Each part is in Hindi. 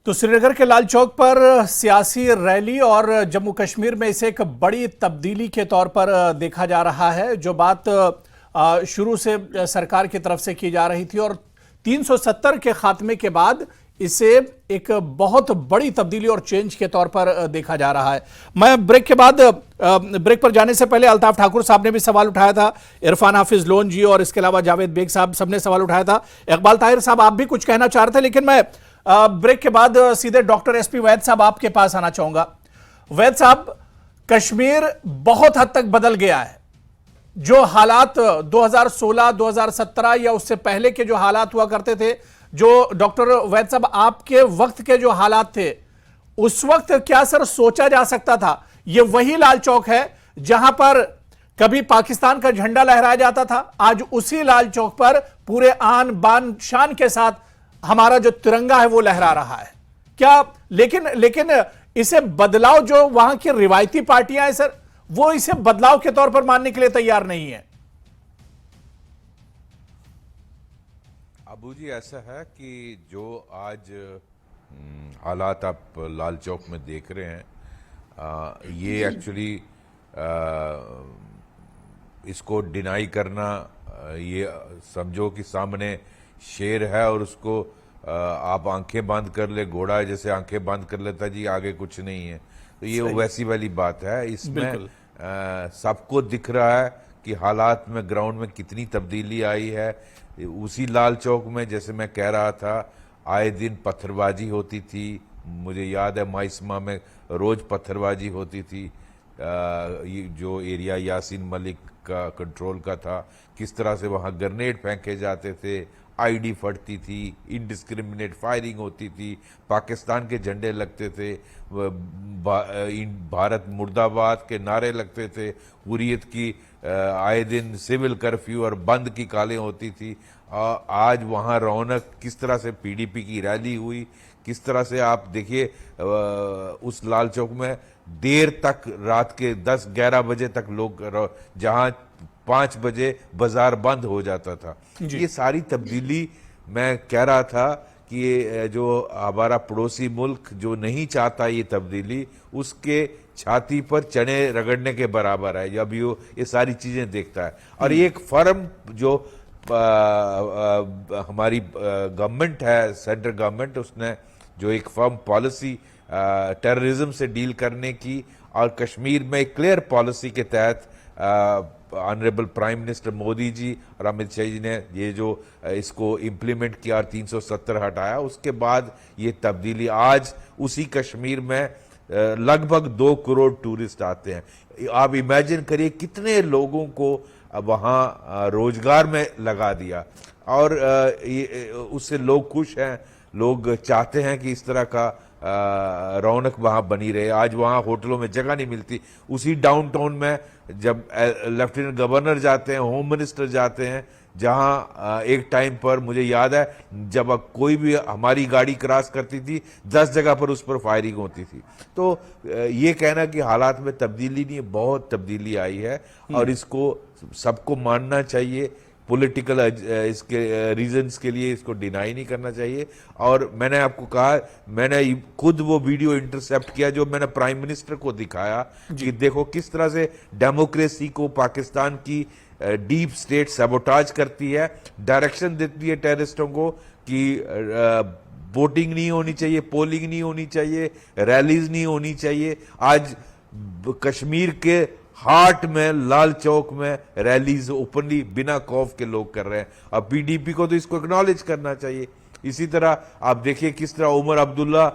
तो श्रीनगर के लाल चौक पर सियासी रैली और जम्मू कश्मीर में इसे एक बड़ी तब्दीली के तौर पर देखा जा रहा है। जो बात शुरू से सरकार की तरफ से की जा रही थी और 370 के खात्मे के बाद इसे एक बहुत बड़ी तब्दीली और चेंज के तौर पर देखा जा रहा है। मैं ब्रेक पर जाने से पहले अल्ताफ ठाकुर साहब ने भी सवाल उठाया था, इरफान हाफिज लोन जी और इसके अलावा जावेद बेग साहब सबने सवाल उठाया था। इकबाल ताहिर साहब आप भी कुछ कहना चाह रहे थे, लेकिन मैं ब्रेक के बाद सीधे डॉक्टर एसपी वैद साहब आपके पास आना चाहूंगा। वैद साहब, कश्मीर बहुत हद तक बदल गया है। जो हालात 2016, 2017 या उससे पहले के जो हालात हुआ करते थे, जो डॉक्टर वैद साहब आपके वक्त के जो हालात थे, उस वक्त क्या सर सोचा जा सकता था ये वही लाल चौक है जहां पर कभी पाकिस्तान का झंडा लहराया जाता था? आज उसी लाल चौक पर पूरे आन बान शान के साथ हमारा जो तिरंगा है वो लहरा रहा है क्या? लेकिन इसे बदलाव, जो वहां की रिवायती पार्टियां हैं सर, वो इसे बदलाव के तौर पर मानने के लिए तैयार नहीं है। अबू जी, ऐसा है कि जो आज हालात आप लाल चौक में देख रहे हैं, ये एक्चुअली इसको डिनाई करना, ये समझो कि सामने शेर है और उसको आप आंखें बंद कर ले, घोड़ा जैसे आंखें बंद कर लेता जी, आगे कुछ नहीं है। तो ये वैसी वाली बात है। इसमें सबको दिख रहा है कि हालात में, ग्राउंड में कितनी तब्दीली आई है। उसी लाल चौक में, जैसे मैं कह रहा था, आए दिन पत्थरबाजी होती थी। मुझे याद है माइसमा में रोज पत्थरबाजी होती थी। ये जो एरिया यासीन मलिक का कंट्रोल का था, किस तरह से वहाँ ग्रेनेड फेंके जाते थे, आईडी फटती थी, इनडिस्क्रिमिनेट फायरिंग होती थी, पाकिस्तान के झंडे लगते थे, भारत मुर्दाबाद के नारे लगते थे, हुर्रियत की आए दिन सिविल कर्फ्यू और बंद की कालें होती थी। आज वहाँ रौनक, किस तरह से पीडीपी की रैली हुई, किस तरह से आप देखिए उस लाल चौक में देर तक, रात के 10-11 बजे तक लोग, जहाँ 5 बजे बाजार बंद हो जाता था। ये सारी तब्दीली, मैं कह रहा था कि ये जो हमारा पड़ोसी मुल्क जो नहीं चाहता ये तब्दीली, उसके छाती पर चने रगड़ने के बराबर है जब ये सारी चीजें देखता है। और ये एक फर्म जो हमारी गवर्नमेंट है, सेंट्रल गवर्नमेंट, उसने जो एक फर्म पॉलिसी टेररिज्म से डील करने की, और कश्मीर में एक क्लियर पॉलिसी के तहत honourable prime minister Modi ji और अमित शाह जी ने ये जो इसको इम्प्लीमेंट किया और 370 हटाया, उसके बाद ये तब्दीली, आज उसी कश्मीर में लगभग 2 करोड़ टूरिस्ट आते हैं। आप इमेजिन करिए कितने लोगों को वहाँ रोजगार में लगा दिया, और उससे लोग खुश हैं। लोग चाहते हैं कि इस तरह का रौनक वहाँ बनी रहे। आज वहाँ होटलों में जगह नहीं मिलती। उसी डाउनटाउन में जब लेफ्टिनेंट गवर्नर जाते हैं, होम मिनिस्टर जाते हैं, जहाँ एक टाइम पर मुझे याद है जब कोई भी हमारी गाड़ी क्रॉस करती थी, 10 जगह पर उस पर फायरिंग होती थी। तो ये कहना कि हालात में तब्दीली नहीं, बहुत तब्दीली आई है, और इसको सबको मानना चाहिए। पॉलिटिकल इसके रीजंस के लिए इसको डिनाई नहीं करना चाहिए। और मैंने आपको कहा, मैंने खुद वो वीडियो इंटरसेप्ट किया जो मैंने प्राइम मिनिस्टर को दिखाया कि देखो किस तरह से डेमोक्रेसी को पाकिस्तान की डीप स्टेट सैबोटाज करती है, डायरेक्शन देती है टेररिस्टों को कि वोटिंग नहीं होनी चाहिए, पोलिंग नहीं होनी चाहिए, रैलीज नहीं होनी चाहिए। आज कश्मीर के हार्ट में, लाल चौक में रैलीज ओपनली बिना खौफ के लोग कर रहे हैं। अब पीडीपी को तो इसको एक्नॉलेज करना चाहिए। इसी तरह आप देखिए किस तरह उमर अब्दुल्ला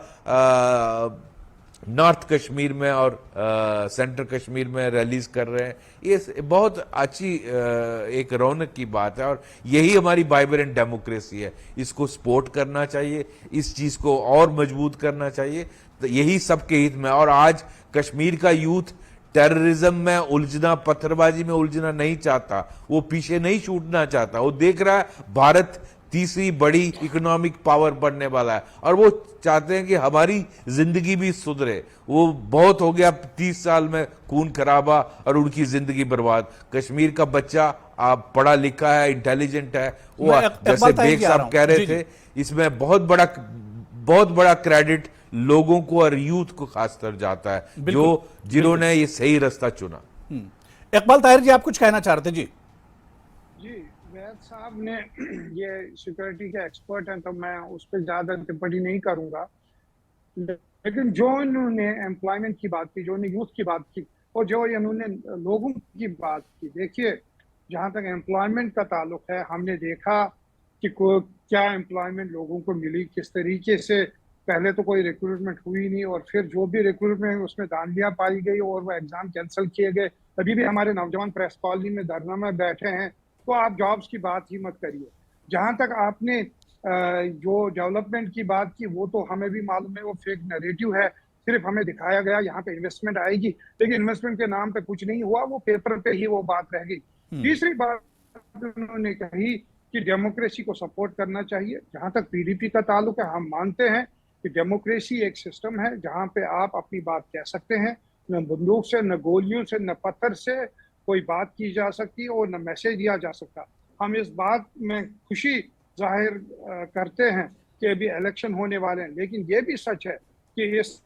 नॉर्थ कश्मीर में और सेंट्रल कश्मीर में रैलीज कर रहे हैं। ये बहुत अच्छी एक रौनक की बात है, और यही हमारी वाइब्रेंट डेमोक्रेसी है। इसको सपोर्ट करना चाहिए, इस चीज को और मजबूत करना चाहिए। तो यही सबके हित में। और आज कश्मीर का यूथ टेररिज्म में उलझना, पत्थरबाजी में उलझना नहीं चाहता, वो पीछे नहीं छूटना चाहता। वो देख रहा है भारत तीसरी बड़ी इकोनॉमिक पावर बनने वाला है, और वो चाहते हैं कि हमारी जिंदगी भी सुधरे। वो बहुत हो गया 30 साल में खून खराबा और उनकी जिंदगी बर्बाद। कश्मीर का बच्चा आप पढ़ा लिखा है, इंटेलिजेंट है, वो जैसे बेग साहब कह रहे थे, इसमें बहुत बड़ा बहुत बड़ा क्रेडिट लोगों को और यूथ को खासकर जाता है जिन्होंने ये सही रास्ता चुना। इकबाल ताहिर जी, आप कुछ कहना चाह रहे थे? जी जी, वैद साहब ने ये सिक्योरिटी के एक्सपर्ट हैं तो मैं उस पर ज्यादा टिप्पणी नहीं करूंगा, लेकिन जो इन्होंने एम्प्लॉयमेंट की बात की, जो इन्होंने यूथ की बात की और जो इन्होंने लोगों की बात की, देखिए जहां तक एम्प्लॉयमेंट का ताल्लुक है, हमने देखा कि क्या एम्प्लॉयमेंट लोगों को मिली, किस तरीके से पहले तो कोई रिक्रूटमेंट हुई नहीं और फिर जो भी रिक्रूटमेंट उसमें धांधलियां पाई गई और वो एग्जाम कैंसिल किए गए। अभी भी हमारे नौजवान प्रेस कॉलोनी में धरना में बैठे हैं, तो आप जॉब्स की बात ही मत करिए। जहां तक आपने जो डेवलपमेंट की बात की, वो तो हमें भी मालूम है वो फेक नैरेटिव है, सिर्फ हमें दिखाया गया यहाँ पे इन्वेस्टमेंट आएगी, लेकिन इन्वेस्टमेंट के नाम पे कुछ नहीं हुआ, वो पेपर पे ही वो बात रह गई। तीसरी बात उन्होंने कही कि डेमोक्रेसी को सपोर्ट करना चाहिए। जहां तक पीडीपी का ताल्लुक है, हम मानते हैं कि डेमोक्रेसी एक सिस्टम है जहां पे आप अपनी बात कह सकते हैं, न बंदूक से, न गोलियों से, न पत्थर से कोई बात की जा सकती और न मैसेज दिया जा सकता। हम इस बात में खुशी जाहिर करते हैं कि अभी इलेक्शन होने वाले हैं, लेकिन ये भी सच है कि इस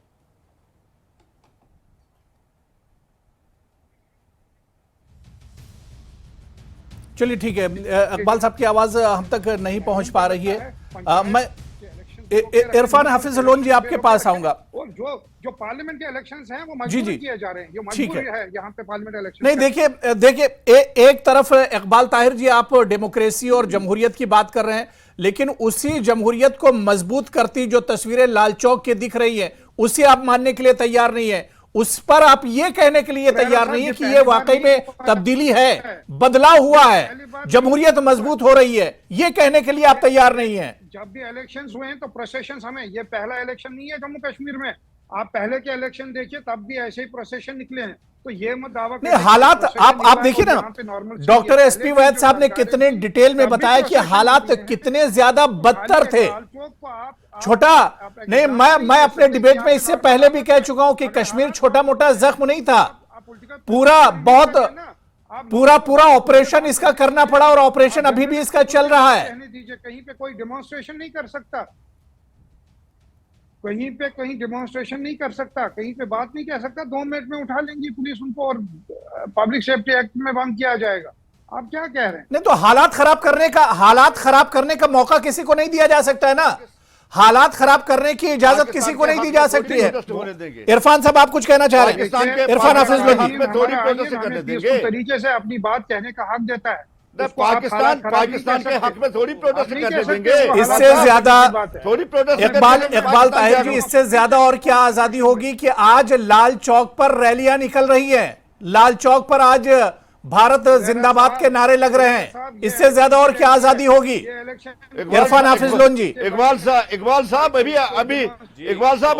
चलिए ठीक है, इकबाल साहब की आवाज हम तक नहीं पहुंच पा रही है। मैं इरफान हाफिज लोन जी आपके पास आऊंगा। और जो पार्लियामेंट के इलेक्शंस हैं वो मजबूर किए जा रहे हैं, जो मजबूरी है यहाँ पे पार्लियामेंट इलेक्शन। नहीं, देखिए एक तरफ इकबाल ताहिर जी आप डेमोक्रेसी और जमहूरियत की बात कर रहे हैं, लेकिन उसी जमहूरियत को मजबूत करती जो तस्वीरें लाल चौक की दिख रही हैं, उसे आप मानने के लिए तैयार नहीं है। उस पर आप ये कहने के लिए तैयार नहीं है कि ये वाकई में तब्दीली है, बदलाव हुआ है, जमहूरियत मजबूत हो रही है, ये कहने के लिए आप तैयार नहीं है। जब भी इलेक्शंस हुए हैं तो प्रोसेशन हमें, ये पहला इलेक्शन नहीं है जम्मू कश्मीर में, आप पहले के इलेक्शन देखिए तब भी ऐसे ही प्रोसेशन निकले हैं, तो ये मत दावा नहीं, हालात आप देखिए ना, डॉक्टर एसपी वैद साहब ने कितने डिटेल में बताया कि हालात कितने ज्यादा बदतर थे। छोटा नहीं, मैं अपने डिबेट में इससे पहले भी कह चुका हूं कि कश्मीर छोटा मोटा जख्म नहीं था, पूरा ऑपरेशन इसका करना पड़ा और ऑपरेशन अभी भी इसका चल रहा है। कहीं पे कोई डेमोन्स्ट्रेशन नहीं कर सकता, कहीं डेमोन्स्ट्रेशन नहीं कर सकता, कहीं पे बात नहीं कह सकता, 2 मिनट में उठा लेंगी पुलिस उनको और पब्लिक सेफ्टी एक्ट में बंद किया जाएगा। आप क्या कह रहे हैं? नहीं तो हालात खराब करने का मौका किसी को नहीं दिया जा सकता है ना, हालात खराब करने की इजाजत किसी को नहीं दी जा सकती है। इरफान साहब आप कुछ कहना चाह रहे हैं? इरफान हाफिज तरीके से अपनी बात कहने का हक देता है, पाकिस्तान के हक में थोड़ी प्रोटेस्ट करने देंगे। इससे ज्यादा थोड़ी प्रोटेस्ट इकबाल ताहिर जी, इससे ज्यादा और क्या आजादी होगी कि आज लाल चौक पर रैलियां निकल रही हैं, लाल चौक पर आज भारत जिंदाबाद के नारे लग रहे हैं, इससे ज्यादा और क्या आजादी होगी? इरफान हाफिज लोन जी। इकबाल साहब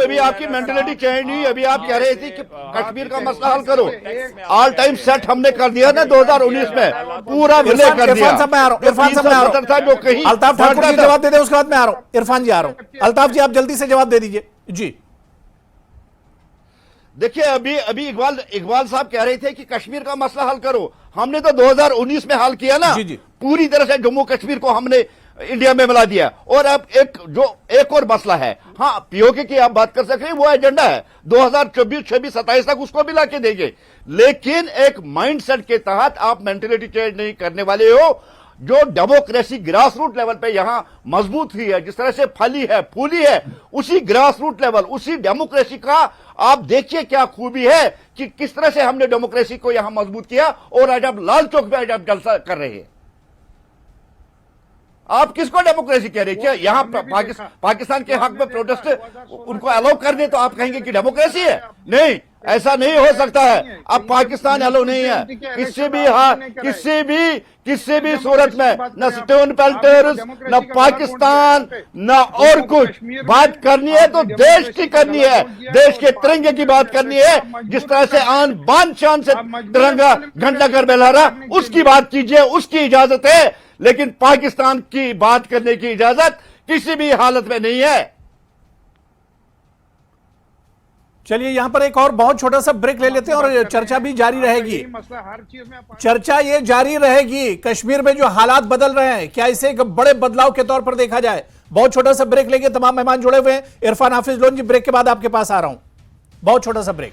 अभी आपकी मेंटेलिटी चेंज नहीं। अभी आप कह रहे थे कि कश्मीर का मसला हल करो, ऑल टाइम सेट हमने कर दिया ना 2019 में, पूरा विलय कर दिया। इरफान साहब मैं आ रहा हूं, जो कहीं अल्ताफ ठाकुर जी जवाब दे दे, उसके बाद मैं आ रहा हूं। इरफान जी आ रहा हूं, अल्ताफ जी आप जल्दी से जवाब दे दीजिए जी। देखिए अभी इकबाल साहब कह रहे थे कि कश्मीर का मसला हल करो, हमने तो 2019 में हल किया ना जी जी। पूरी तरह से जम्मू कश्मीर को हमने इंडिया में मिला दिया। और अब एक और मसला है, हाँ पीओके की आप बात कर सकते हैं, वो एजेंडा है 2024, 26, 27 तक उसको भी ला के देंगे, लेकिन एक माइंडसेट के तहत आप मेंटेलिटी चेंज नहीं करने वाले हो। जो डेमोक्रेसी ग्रास रूट लेवल पे यहां मजबूत हुई है, जिस तरह से फली है फूली है, उसी ग्रास रूट लेवल, उसी डेमोक्रेसी का आप देखिए क्या खूबी है कि किस तरह से हमने डेमोक्रेसी को यहां मजबूत किया। और आज आप लाल चौक पे आज आप जलसा कर रहे हैं, आप किसको डेमोक्रेसी कह रहे हैं? क्या यहां पाकिस्तान के हक में प्रोटेस्ट उनको अलाउ कर दे तो आप कहेंगे कि डेमोक्रेसी है? नहीं, ऐसा नहीं हो सकता है। अब पाकिस्तान अलाउ नहीं है किसी भी सूरत में, न स्टोन पेल्टर्स, न पाकिस्तान, न और कुछ। बात करनी है तो देश की करनी है, देश के तिरंगे की बात करनी है, जिस तरह से आन बान शान से तिरंगा घंटा कर बेला रहा, उसकी बात कीजिए, उसकी इजाजत है, लेकिन पाकिस्तान की बात करने की इजाजत किसी भी हालत में नहीं है। चलिए यहाँ पर एक और बहुत छोटा सा ब्रेक ले लेते हैं और चर्चा भी जारी रहेगी। यही मसला हर चीज में चर्चा ये जारी रहेगी, कश्मीर में जो हालात बदल रहे हैं क्या इसे एक बड़े बदलाव के तौर पर देखा जाए। बहुत छोटा सा ब्रेक लेंगे, तमाम मेहमान जुड़े हुए हैं। इरफान हाफिज लोन जी, ब्रेक के बाद आपके पास आ रहा हूं, बहुत छोटा सा ब्रेक।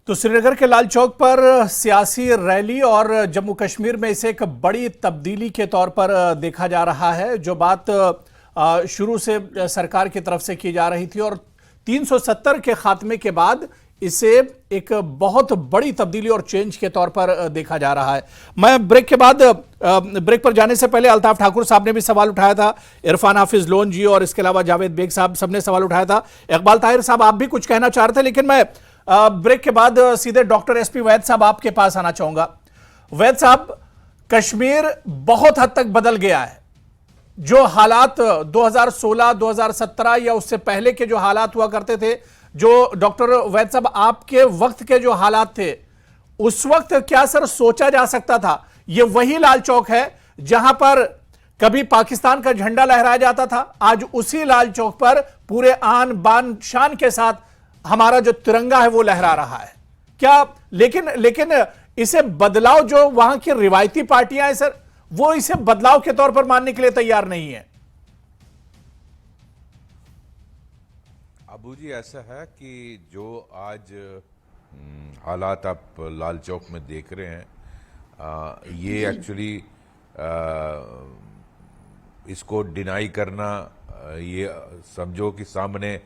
तो श्रीनगर के लाल चौक पर सियासी रैली और जम्मू कश्मीर में इसे एक बड़ी तब्दीली के तौर पर देखा जा रहा है। जो बात शुरू से सरकार की तरफ से की जा रही थी और 370 के खात्मे के बाद इसे एक बहुत बड़ी तब्दीली और चेंज के तौर पर देखा जा रहा है। मैं ब्रेक के बाद, ब्रेक पर जाने से पहले अल्ताफ ठाकुर साहब ने भी सवाल उठाया था, इरफान हाफिज लोन जी और इसके अलावा जावेद बेग साहब सबने सवाल उठाया था। इकबाल ताहिर साहब आप भी कुछ कहना चाह रहे थे, लेकिन मैं ब्रेक के बाद सीधे डॉक्टर एसपी वैद साहब आपके पास आना चाहूंगा। वैद साहब, कश्मीर बहुत हद तक बदल गया है। जो हालात 2016, 2017 या उससे पहले के जो हालात हुआ करते थे, जो डॉक्टर वैद साहब आपके वक्त के जो हालात थे, उस वक्त क्या सर सोचा जा सकता था ये वही लाल चौक है जहां पर कभी पाकिस्तान का झंडा लहराया जाता था? आज उसी लाल चौक पर पूरे आन बान शान के साथ हमारा जो तिरंगा है वो लहरा रहा है क्या? लेकिन इसे बदलाव, जो वहां की रिवायती पार्टियां हैं सर, वो इसे बदलाव के तौर पर मानने के लिए तैयार नहीं है। अबू जी, ऐसा है कि जो आज हालात आप लाल चौक में देख रहे हैं, ये एक्चुअली इसको डिनाई करना, ये समझो कि सामने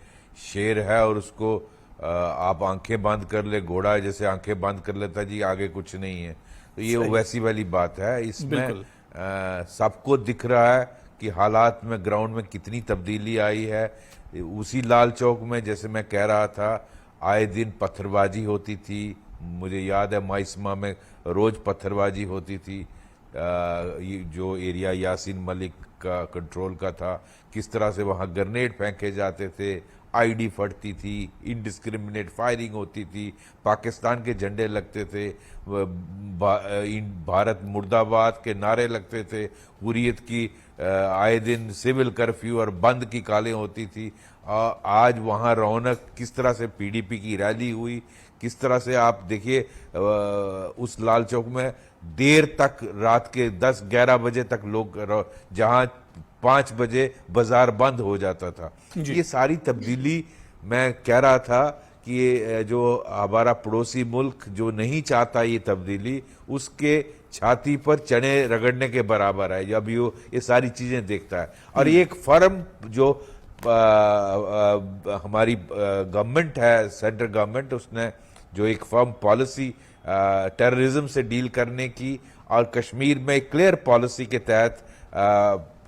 शेर है और उसको आप आंखें बंद कर ले, घोड़ा जैसे आंखें बंद कर लेता जी, आगे कुछ नहीं है। तो ये वैसी वाली बात है। इसमें सबको दिख रहा है कि हालात में, ग्राउंड में कितनी तब्दीली आई है। उसी लाल चौक में, जैसे मैं कह रहा था, आए दिन पत्थरबाजी होती थी। मुझे याद है माइसमा में रोज पत्थरबाजी होती थी। जो एरिया यासीन मलिक का कंट्रोल का था, किस तरह से वहाँ ग्रेनेड फेंके जाते थे, आईडी फटती थी, इनडिस्क्रिमिनेट फायरिंग होती थी, पाकिस्तान के झंडे लगते थे, भारत मुर्दाबाद के नारे लगते थे, हुर्रियत की आए दिन सिविल कर्फ्यू और बंद की कालें होती थी। आज वहाँ रौनक, किस तरह से पीडीपी की रैली हुई, किस तरह से आप देखिए उस लाल चौक में देर तक, रात के 10-11 बजे तक लोग, जहाँ 5 बजे बाजार बंद हो जाता था। ये सारी तब्दीली, मैं कह रहा था कि ये जो हमारा पड़ोसी मुल्क जो नहीं चाहता ये तब्दीली, उसके छाती पर चने रगड़ने के बराबर है जब ये सारी चीजें देखता है। और ये एक फर्म जो हमारी गवर्नमेंट है, सेंट्रल गवर्नमेंट, उसने जो एक फर्म पॉलिसी टेररिज्म से डील करने की, और कश्मीर में एक क्लियर पॉलिसी के तहत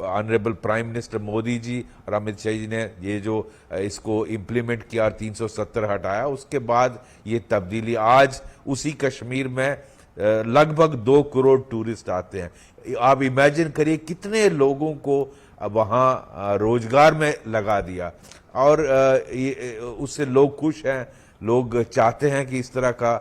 honourable prime minister Modi ji और अमित शाह जी ने ये जो इसको इम्प्लीमेंट किया और 370 हटाया, उसके बाद ये तब्दीली, आज उसी कश्मीर में लगभग 2 करोड़ टूरिस्ट आते हैं। आप इमेजिन करिए कितने लोगों को वहाँ रोजगार में लगा दिया, और उससे लोग खुश हैं। लोग चाहते हैं कि इस तरह का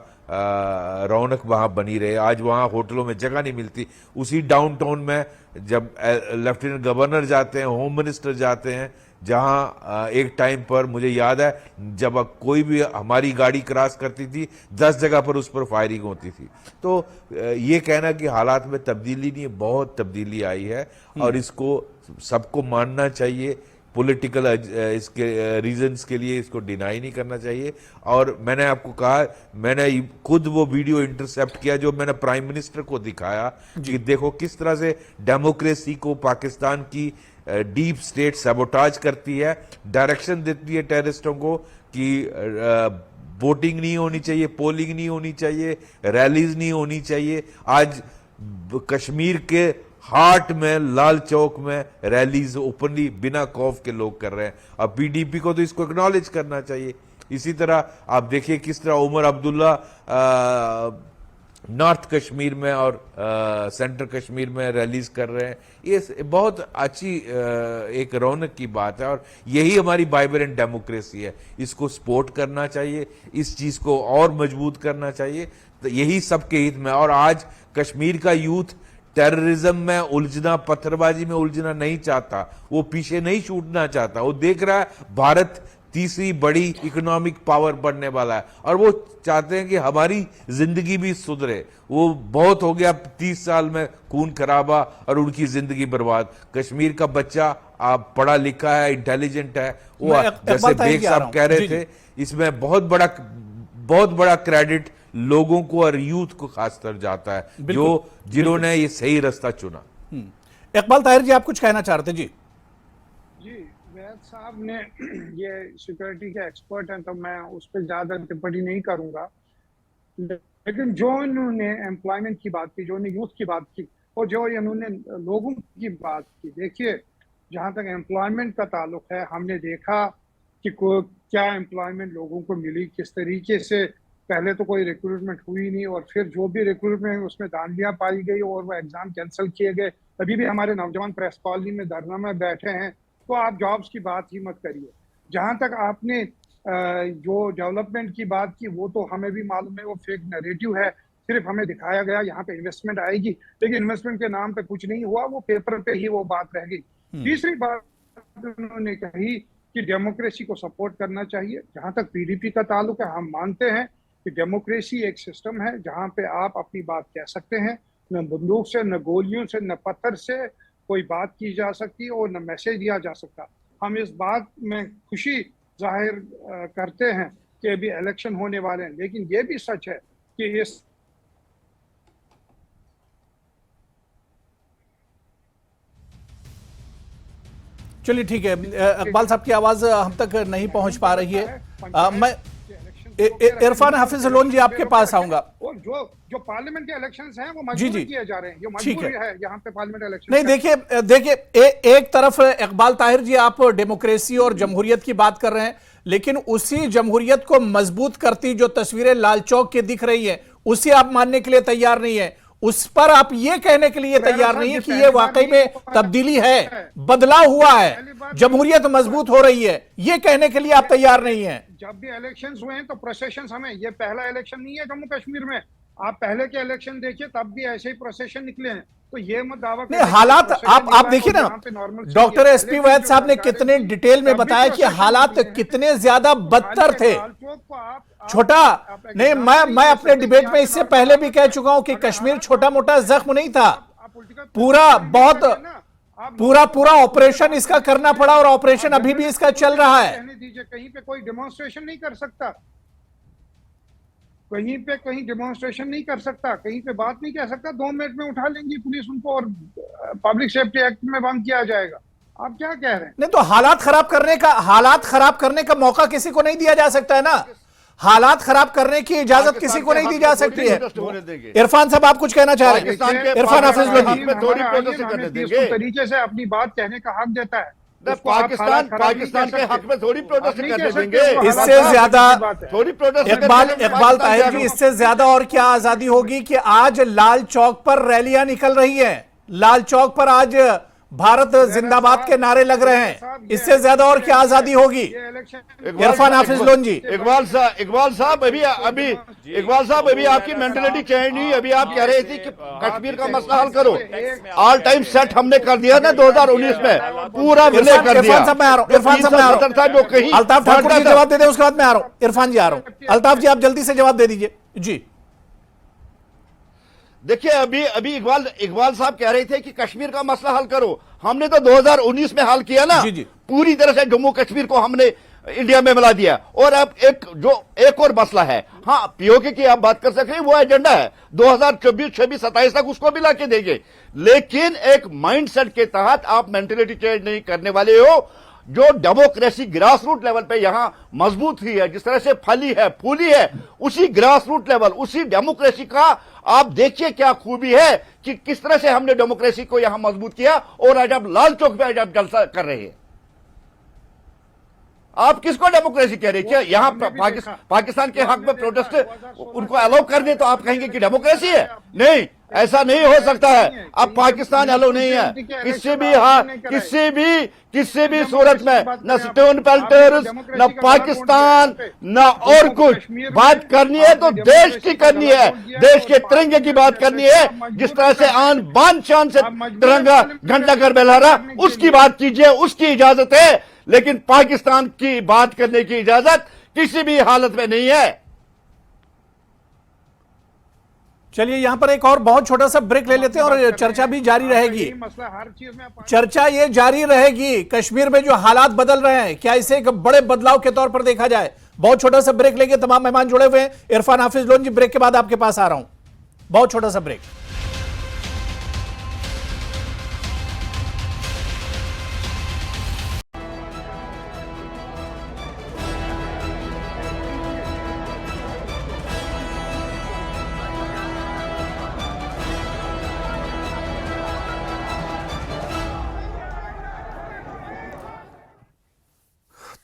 रौनक वहाँ बनी रहे। आज वहाँ होटलों में जगह नहीं मिलती। उसी डाउनटाउन में जब लेफ्टिनेंट गवर्नर जाते हैं, होम मिनिस्टर जाते हैं, जहाँ एक टाइम पर मुझे याद है जब कोई भी हमारी गाड़ी क्रॉस करती थी 10 जगह पर उस पर फायरिंग होती थी। तो ये कहना कि हालात में तब्दीली नहीं, बहुत तब्दीली आई है और इसको सबको मानना चाहिए। पॉलिटिकल इसके रीजंस के लिए इसको डिनाई नहीं करना चाहिए। और मैंने आपको कहा, मैंने खुद वो वीडियो इंटरसेप्ट किया जो मैंने प्राइम मिनिस्टर को दिखाया कि देखो किस तरह से डेमोक्रेसी को पाकिस्तान की डीप स्टेट सैबोटाज करती है, डायरेक्शन देती है टेररिस्टों को कि वोटिंग नहीं होनी चाहिए, पोलिंग नहीं होनी चाहिए, रैलीज नहीं होनी चाहिए। आज कश्मीर के हार्ट में, लाल चौक में रैलीज ओपनली बिना खौफ के लोग कर रहे हैं। अब पीडीपी को तो इसको एक्नॉलेज करना चाहिए। इसी तरह आप देखिए किस तरह उमर अब्दुल्ला नॉर्थ कश्मीर में और सेंट्रल कश्मीर में रैलीज कर रहे हैं। ये बहुत अच्छी एक रौनक की बात है और यही हमारी वाइब्रेंट डेमोक्रेसी है। इसको सपोर्ट करना चाहिए, इस चीज को और मजबूत करना चाहिए, तो यही सबके हित में। और आज कश्मीर का यूथ टेररिज्म में उलझना, पत्थरबाजी में उलझना नहीं चाहता, वो पीछे नहीं छूटना चाहता। वो देख रहा है भारत तीसरी बड़ी इकोनॉमिक पावर बनने वाला है और वो चाहते हैं कि हमारी जिंदगी भी सुधरे। वो बहुत हो गया 30 साल में खून खराबा और उनकी जिंदगी बर्बाद। कश्मीर का बच्चा आप पढ़ा लिखा है, इंटेलिजेंट है, वो जैसे बेग साहब कह रहे थे, इसमें बहुत बड़ा क्रेडिट लोगों को और यूथ को खासकर जाता है जिन्होंने ये सही रास्ता चुना। इकबाल ताहिर जी, आप कुछ कहना चाह रहे थे? जी, वैद साहब ने ये सिक्योरिटी के एक्सपर्ट हैं तो मैं उस पर ज्यादा टिप्पणी नहीं करूंगा, लेकिन जो इन्होंने एम्प्लॉयमेंट की बात की, जो इन्होंने यूथ की बात की और जो इन्होंने लोगों की बात की, देखिए जहां तक एम्प्लॉयमेंट का ताल्लुक है, हमने देखा कि क्या एम्प्लॉयमेंट लोगों को मिली, किस तरीके से। पहले तो कोई रिक्रूटमेंट हुई नहीं और फिर जो भी रिक्रूटमेंट उसमें धांधलियां पाई गई और वो एग्जाम कैंसिल किए गए। अभी भी हमारे नौजवान प्रेस कॉलोनी में धरना में बैठे हैं, तो आप जॉब्स की बात ही मत करिए। जहां तक आपने जो डेवलपमेंट की बात की, वो तो हमें भी मालूम है वो फेक नैरेटिव है। सिर्फ हमें दिखाया गया यहाँ पे इन्वेस्टमेंट आएगी, लेकिन इन्वेस्टमेंट के नाम पे कुछ नहीं हुआ, वो पेपर पे ही वो बात रह गई। तीसरी बात उन्होंने कही कि डेमोक्रेसी को सपोर्ट करना चाहिए। जहां तक पीडीपी का ताल्लुक है, हम मानते हैं कि डेमोक्रेसी एक सिस्टम है जहां पे आप अपनी बात कह सकते हैं, न बंदूक से, न गोलियों से, न पत्थर से कोई बात की जा सकती और न मैसेज दिया जा सकता। हम इस बात में खुशी जाहिर करते हैं कि अभी इलेक्शन होने वाले हैं, लेकिन ये भी सच है कि इस चलिए ठीक है, इकबाल साहब की आवाज हम तक नहीं पहुंच पा रही है। मैं इरफान हाफिज लोन जी आपके पास आऊंगा। और जो पार्लियामेंट के इलेक्शंस हैं वो मजबूर किए जा रहे हैं, ये मजबूरी है यहाँ पे पार्लियामेंट इलेक्शन। नहीं, देखिए एक तरफ इकबाल ताहिर जी आप डेमोक्रेसी और जमहूरियत की बात कर रहे हैं, लेकिन उसी जमहूरियत को मजबूत करती जो तस्वीरें लाल चौक की दिख रही है, उसे आप मानने के लिए तैयार नहीं है। उस पर आप ये कहने के लिए तैयार नहीं है कि ये वाकई में तब्दीली है, बदलाव हुआ है, जमहूरियत मजबूत हो रही है, ये कहने के लिए आप तैयार नहीं है। जब भी इलेक्शंस हुए हैं तो प्रोसेशन हमें, ये पहला इलेक्शन नहीं है जम्मू कश्मीर में। आप पहले के इलेक्शन देखिए, तब भी ऐसे ही प्रोसेशन निकले हैं, तो ये मत दावा नहीं। हालात आप देखिए ना, डॉक्टर एसपी वैद साहब ने कितने डिटेल में बताया कि हालात कितने ज्यादा बदतर थे। छोटा नहीं, मैं अपने डिबेट में इससे पहले भी कह चुका हूं कि कश्मीर छोटा मोटा जख्म नहीं था, पूरा ऑपरेशन इसका करना पड़ा और ऑपरेशन अभी भी इसका चल रहा है। कहीं पे कोई डेमोन्स्ट्रेशन नहीं कर सकता, कहीं डेमोन्स्ट्रेशन नहीं कर सकता, कहीं पे बात नहीं कह सकता। 2 मिनट में उठा लेंगी पुलिस उनको और पब्लिक सेफ्टी एक्ट में बंद किया जाएगा। आप क्या कह रहे हैं? नहीं तो हालात खराब करने का मौका किसी को नहीं दिया जा सकता है ना। हालात खराब करने की इजाजत किसी को नहीं दी जा सकती है। इरफान साहब आप कुछ कहना चाह रहे हैं? इरफान हाफिज तरीके से अपनी बात कहने का हक देता है। पाकिस्तान के हक में थोड़ी प्रोटेस्ट करने देंगे। इससे ज्यादा थोड़ी प्रोटेस्ट इकबाल ताहिर जी, इससे ज्यादा और क्या आजादी होगी कि आज लाल चौक पर रैलियां निकल रही हैं, लाल चौक पर आज भारत जिंदाबाद के नारे लग रहे हैं, इससे ज्यादा और क्या आजादी होगी? इरफान हाफिज लोन जी। इकबाल साहब अभी आपकी मेंटेलिटी चेंज नहीं। अभी आप कह रहे थे कि कश्मीर का मसला हल करो, ऑल टाइम सेट हमने कर दिया ना 2019 में, पूरा विलय कर दिया। इरफान साहब मैं आ रहा हूं, जो कहीं अल्ताफ ठाकुर जी जवाब दे दे, उसके बाद मैं आ रहा हूं। इरफान जी आ रहा हूं, अल्ताफ जी आप जल्दी से जवाब दे दीजिए जी। देखिए अभी इकबाल साहब कह रहे थे कि कश्मीर का मसला हल करो, हमने तो 2019 में हल किया ना। जी। पूरी तरह से जम्मू कश्मीर को हमने इंडिया में मिला दिया। और अब एक और मसला है, हाँ पीओके की आप बात कर सकते हैं, वो एजेंडा है 2024, 26, 27 तक उसको भी ला के देंगे, लेकिन एक माइंडसेट के तहत आप मेंटेलिटी चेंज नहीं करने वाले हो। जो डेमोक्रेसी ग्रास रूट लेवल पे यहां मजबूत हुई है, जिस तरह से फूली है, उसी ग्रास रूट लेवल, उसी डेमोक्रेसी का आप देखिए क्या खूबी है कि किस तरह से हमने डेमोक्रेसी को यहां मजबूत किया। और आज आप लाल चौक पे आज आप जलसा कर रहे हैं। आप किसको डेमोक्रेसी कह रहे हैं? यहाँ पाकिस्तान के हक में प्रोटेस्ट उनको अलाउ कर दे तो आप कहेंगे कि डेमोक्रेसी है? नहीं, ऐसा नहीं हो सकता है। अब पाकिस्तान अलाउ नहीं है किसी भी सूरत में, न स्टोन पेल्टर्स, न पाकिस्तान, न और कुछ। बात करनी है तो देश की करनी है, देश के तिरंगे की बात करनी है। जिस तरह से आन बान शान से तिरंगा घंटा घर में लहरा, उसकी बात कीजिए, उसकी इजाजत है। लेकिन पाकिस्तान की बात करने की इजाजत किसी भी हालत में नहीं है। चलिए यहां पर एक और बहुत छोटा सा ब्रेक ले लेते हैं और चर्चा भी जारी रहेगी। हर चीज में चर्चा ये जारी रहेगी, कश्मीर में जो हालात बदल रहे हैं, क्या इसे एक बड़े बदलाव के तौर पर देखा जाए? बहुत छोटा सा ब्रेक लेंगे, तमाम मेहमान जुड़े हुए हैं। इरफान हाफिज लोन जी, ब्रेक के बाद आपके पास आ रहा हूं। बहुत छोटा सा ब्रेक।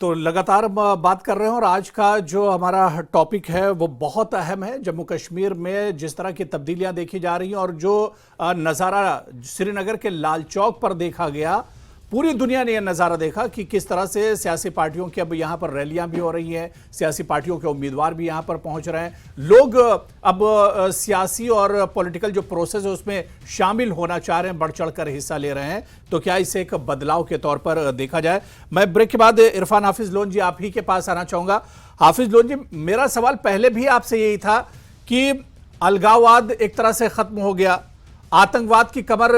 तो लगातार बात कर रहे हैं और आज का जो हमारा टॉपिक है वो बहुत अहम है। जम्मू कश्मीर में जिस तरह की तब्दीलियां देखी जा रही हैं और जो नज़ारा श्रीनगर के लाल चौक पर देखा गया, पूरी दुनिया ने यह नज़ारा देखा कि किस तरह से सियासी पार्टियों की अब यहाँ पर रैलियां भी हो रही हैं, सियासी पार्टियों के उम्मीदवार भी यहाँ पर पहुँच रहे हैं। लोग अब सियासी और पॉलिटिकल जो प्रोसेस है उसमें शामिल होना चाह रहे हैं, बढ़ चढ़ कर हिस्सा ले रहे हैं। तो क्या इसे एक बदलाव के तौर पर देखा जाए? मैं ब्रेक के बाद इरफान हाफिज लोन जी आप ही के पास आना चाहूँगा। हाफिज लोन जी, मेरा सवाल पहले भी आपसे यही था कि अलगाववाद एक तरह से ख़त्म हो गया, आतंकवाद की कमर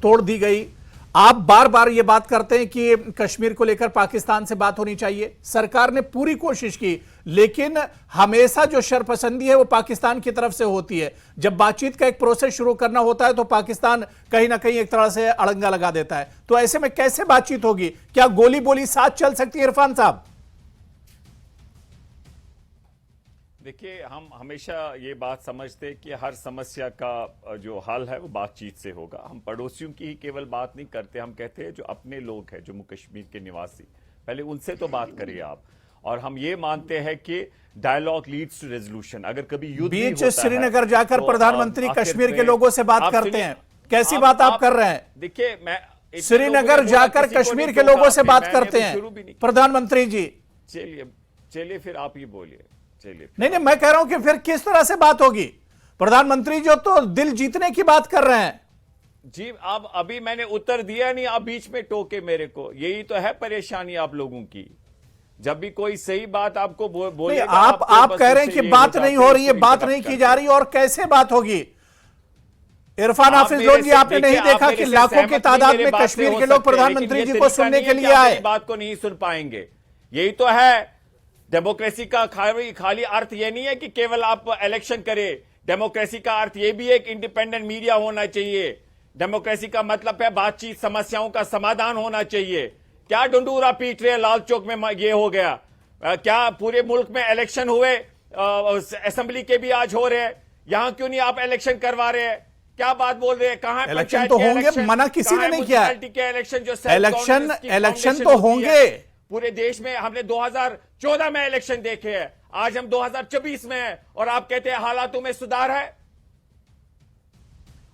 तोड़ दी गई। आप बार बार ये बात करते हैं कि कश्मीर को लेकर पाकिस्तान से बात होनी चाहिए। सरकार ने पूरी कोशिश की, लेकिन हमेशा जो शरपसंदी है वो पाकिस्तान की तरफ से होती है। जब बातचीत का एक प्रोसेस शुरू करना होता है तो पाकिस्तान कहीं ना कहीं एक तरह से अड़ंगा लगा देता है। तो ऐसे में कैसे बातचीत होगी? क्या गोली बोली साथ चल सकती है इरफान साहब? देखिए, हम हमेशा ये बात समझते कि हर समस्या का जो हल है वो बातचीत से होगा। हम पड़ोसियों की ही केवल बात नहीं करते, हम कहते हैं जो अपने लोग हैं जम्मू कश्मीर के निवासी, पहले उनसे तो बात करिए आप। और हम ये मानते हैं कि डायलॉग लीड्स टू रेजोल्यूशन। अगर कभी युद्ध भी होता है श्रीनगर जाकर तो प्रधानमंत्री कश्मीर के लोगों से बात करते हैं, कैसी बात आप कर रहे हैं? देखिए, मैं श्रीनगर जाकर कश्मीर के लोगों से बात करते हैं प्रधानमंत्री जी। चलिए फिर आप ही बोलिए। चलिए, नहीं, मैं कह रहा हूं कि फिर किस तरह से बात होगी? प्रधानमंत्री जो तो दिल जीतने की बात कर रहे हैं जी। अब अभी मैंने उत्तर दिया नहीं, आप बीच में टोके मेरे को। यही तो है परेशानी आप लोगों की। जब भी कोई सही बात आपको बोले, आप कह रहे हैं कि बात नहीं हो रही है, बात नहीं की जा रही, और कैसे बात होगी? इरफान हाफिज लोन जी, आपने नहीं देखा कि लाखों की तादाद में कश्मीर के लोग प्रधानमंत्री जी को सुनने के लिए आए? बात को नहीं सुन पाएंगे। यही तो है डेमोक्रेसी का खाली अर्थ ये नहीं है कि केवल आप इलेक्शन करें। डेमोक्रेसी का अर्थ ये भी है कि इंडिपेंडेंट मीडिया होना चाहिए। डेमोक्रेसी का मतलब है बातचीत, समस्याओं का समाधान होना चाहिए। क्या डंडूरा पीट रहे लाल चौक में ये हो गया? क्या पूरे मुल्क में इलेक्शन हुए? असेंबली के भी आज हो रहे हैं, यहां क्यों नहीं आप इलेक्शन करवा रहे हैं? क्या बात बोल रहे हैं? कहां इलेक्शन तो होंगे, मना किसी ने नहीं किया। इलेक्शन तो होंगे पूरे देश में। हमने 2014 में इलेक्शन देखे हैं, आज हम 2024 में हैं और आप कहते हैं हालातों में सुधार है।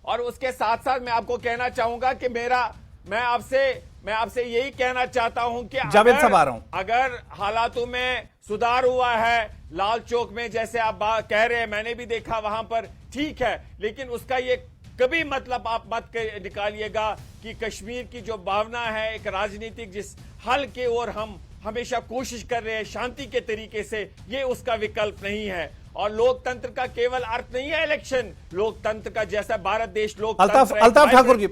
और उसके साथ साथ मैं आपको कहना चाहूंगा कि मैं आपसे यही कहना चाहता हूं कि अगर हालातों में सुधार हुआ है लाल चौक में, जैसे आप कह रहे हैं, मैंने भी देखा वहां पर, ठीक है, लेकिन उसका ये कभी मतलब आप मत निकालिएगा कि कश्मीर की जो भावना है एक राजनीतिक जिस हल के ओर हम हमेशा कोशिश कर रहे हैं शांति के तरीके से, ये उसका विकल्प नहीं है। और लोकतंत्र का केवल अर्थ नहीं है इलेक्शन। लोकतंत्र का जैसा भारत देश लोकतंत्र। अल्ताफ ठाकुर जी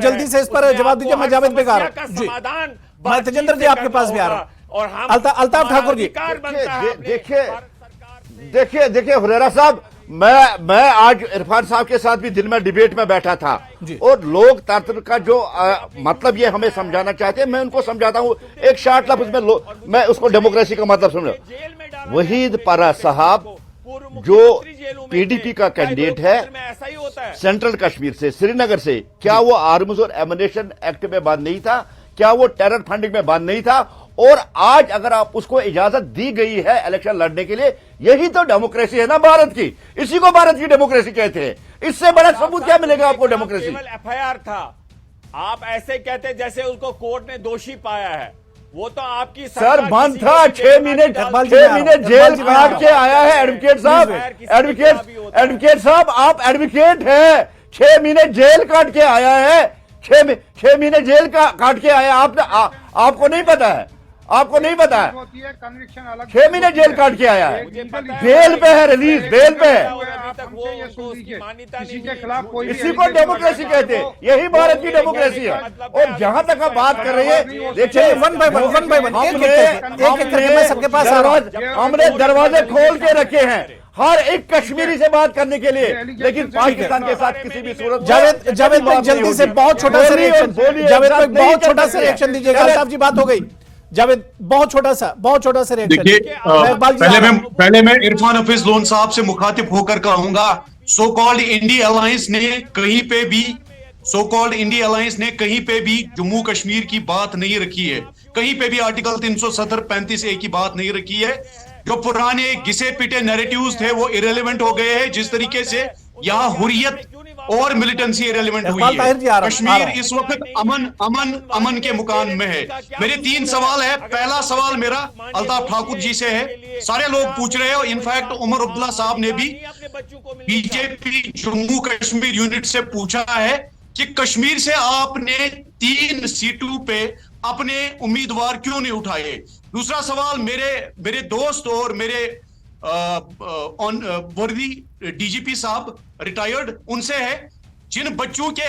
जल्दी से इस पर जवाब दीजिए। मैं जावेद बेकार समाधान, मैं तेजेंद्र जी आपके पास भी आ रहा हूं। और हम अल्ताफ ठाकुर जी, देखिए हुरैरा साहब, मैं आज इरफान साहब के साथ भी दिन में डिबेट में बैठा था और लोकतंत्र का जो मतलब ये हमें समझाना चाहते हैं, मैं उनको समझाता हूं एक शॉर्ट लफ्ज में। मैं उसको डेमोक्रेसी का मतलब समझा। वहीद पारा साहब जो पीडीपी का कैंडिडेट है सेंट्रल कश्मीर से, श्रीनगर से, क्या वो आर्म्स और एमुनेशन एक्ट में बंद नहीं था? क्या वो टेरर फंडिंग में बंद नहीं था? और आज अगर आप उसको इजाजत दी गई है इलेक्शन लड़ने के लिए, यही तो डेमोक्रेसी है ना भारत की। इसी को भारत की डेमोक्रेसी कहते हैं। इससे बड़ा सबूत क्या मिलेगा आपको डेमोक्रेसी? केवल एफआईआर था, आप ऐसे कहते जैसे उसको कोर्ट ने दोषी पाया है। वो तो आपकी सर बंद था, 6 महीने जेल काट के आया है एडवोकेट साहब। एडवोकेट साहब, आप एडवोकेट हैं, 6 महीने जेल काट के आया है, 6 महीने जेल काट के आया। आपको नहीं पता है? आपको नहीं पता है? 6 महीने जेल काट के आया है, बेल पे है, रिलीज बेल पे है। इसी को डेमोक्रेसी कहते हैं, यही भारत की डेमोक्रेसी है। और जहां तक आप बात कर रही है, देखिए वन बाय वन सबके पास हमने दरवाजे खोल के रखे हैं हर एक कश्मीरी से बात करने के लिए, लेकिन पाकिस्तान के साथ किसी भी सूरत। जावेद भाई जल्दी से बहुत छोटा सा रिएक्शन, जावेद भाई बहुत छोटा सा रिएक्शन दीजिएगा। अल्ताफ जी बात हो गई, जावेद बहुत छोटा सा रिएक्शन। देखिए, पहले मैं इरफान हफीज लोन साहब से मुखातिब होकर कहूंगा, सो कॉल्ड इंडिया अलायंस ने कहीं पे भी जम्मू कश्मीर की बात नहीं रखी है। कहीं पे भी आर्टिकल 370-35A की बात नहीं रखी है। जो पुराने घिसे पिटे नैरेटिव्स थे वो इरेलेवेंट हो गए हैं। जिस तरीके से यहाँ हुर्रियत और मिलिटेंसी इरेलेवेंट हुई है। कश्मीर इस वक्त अमन के मुकाम में है। मेरे 3 सवाल है। पहला सवाल मेरा अल्ताफ ठाकुर जी से है। सारे लोग पूछ रहे हैं, इनफैक्ट उमर अब्दुल्ला साहब ने भी बीजेपी जम्मू कश्मीर यूनिट से पूछा है कि कश्मीर से आपने 3 सीटों पे अपने उम्मीदवार क्यों नहीं उठाए। दूसरा सवाल मेरे दोस्त और मेरे वर्दी डीजीपी साहब रिटायर्ड उनसे है, जिन बच्चों के